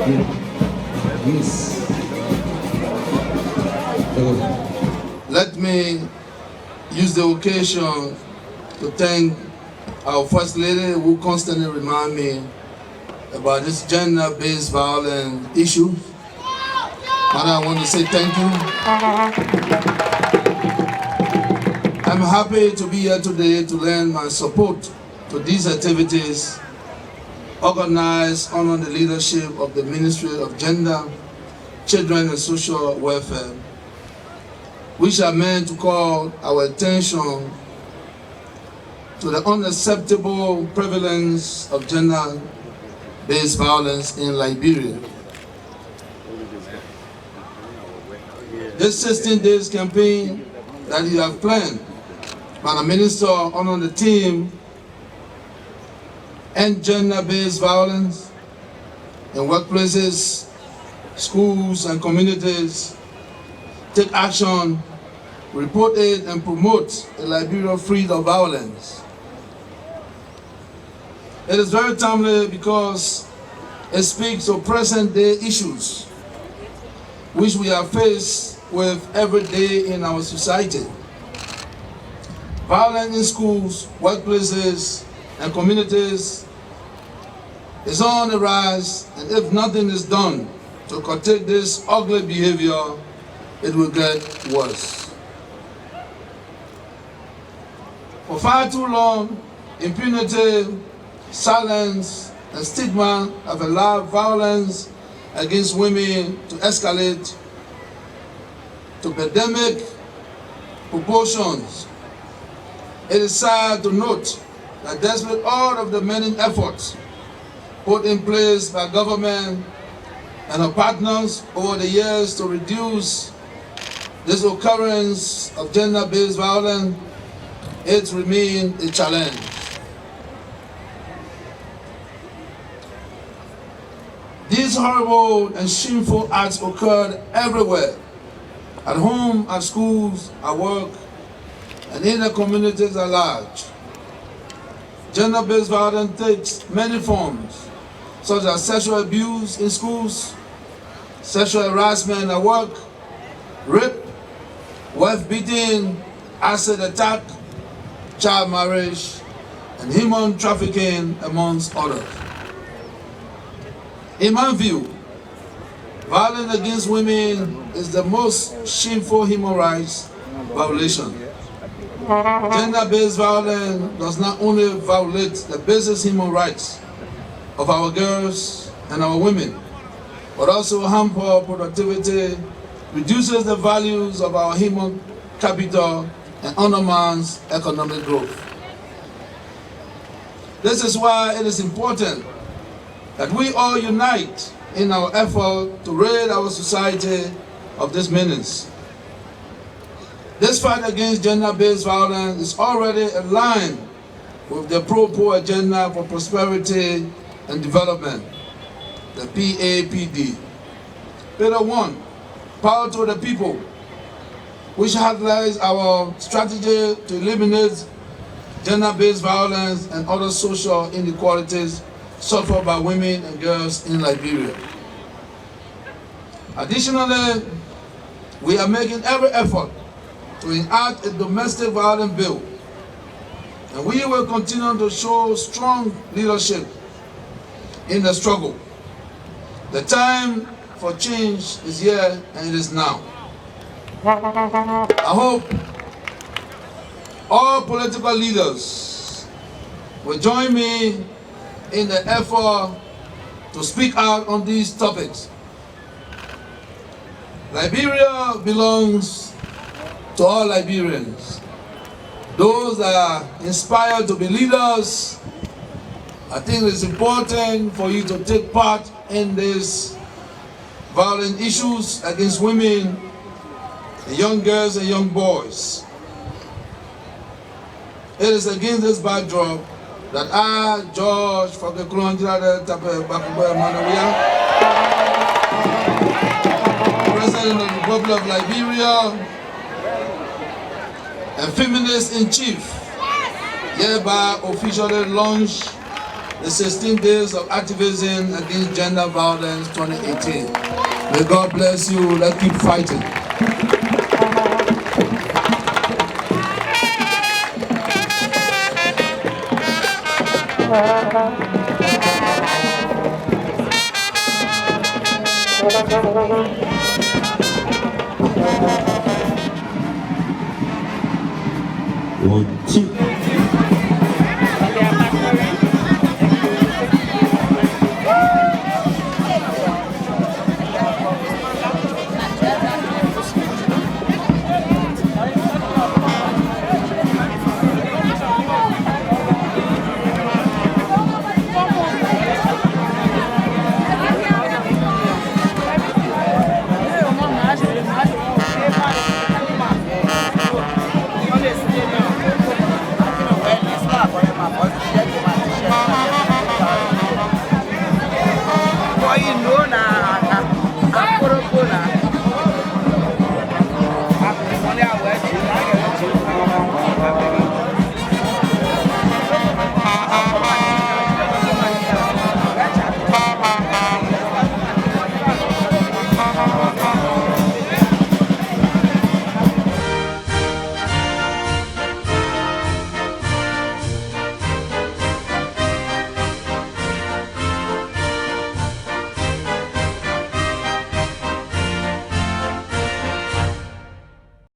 Yes. Let me use the occasion to thank our First Lady, who constantly remind me about this gender-based violence issue. And I want to say thank you. I'm happy to be here today to lend my support to these activities organized under the leadership of the Ministry of Gender, Children and Social Welfare, which are meant to call our attention to the unacceptable prevalence of gender-based violence in Liberia. This 16 days campaign that you have planned by the Minister under the theme End Gender-Based Violence in workplaces, schools and communities, take action, report it and promote a Liberia free of violence. It is very timely because it speaks of present day issues which we are faced with every day in our society. Violence in schools, workplaces, and communities is on the rise, and if nothing is done to curtail this ugly behavior, it will get worse. For far too long, impunity, silence, and stigma have allowed violence against women to escalate to pandemic proportions. It is sad to note that despite all of the many efforts put in place by government and our partners over the years to reduce this occurrence of gender-based violence, it remains a challenge. These horrible and shameful acts occurred everywhere, at home, at schools, at work, and in the communities at large. Gender-based violence takes many forms, such as sexual abuse in schools, sexual harassment at work, rape, wife beating, acid attack, child marriage, and human trafficking, amongst others. In my view, violence against women is the most shameful human rights violation. Gender-based violence does not only violate the basic human rights of our girls and our women, but also hamper productivity, reduces the values of our human capital, and undermines economic growth. This is why it is important that we all unite in our effort to rid our society of this menace. This fight against gender-based violence is already aligned with the Pro-Poor Agenda for Prosperity and Development, the PAPD. Pillar 1, Power to the People, which outlines our strategy to eliminate gender-based violence and other social inequalities suffered by women and girls in Liberia. Additionally, we are making every effort to enact a domestic violence bill, and we will continue to show strong leadership in the struggle. The time for change is here and it is now. I hope all political leaders will join me in the effort to speak out on these topics. Liberia belongs to all Liberians. Those that are inspired to be leaders, I think it's important for you to take part in these violent issues against women, young girls and young boys. It is against this backdrop that I, George Manneh Weah, President of the Republic of Liberia, and Feminist in Chief, hereby officially launch the 16th Days of Activism Against Gender Violence 2018. May God bless you. Let's keep fighting. One, two. Boy, you know now.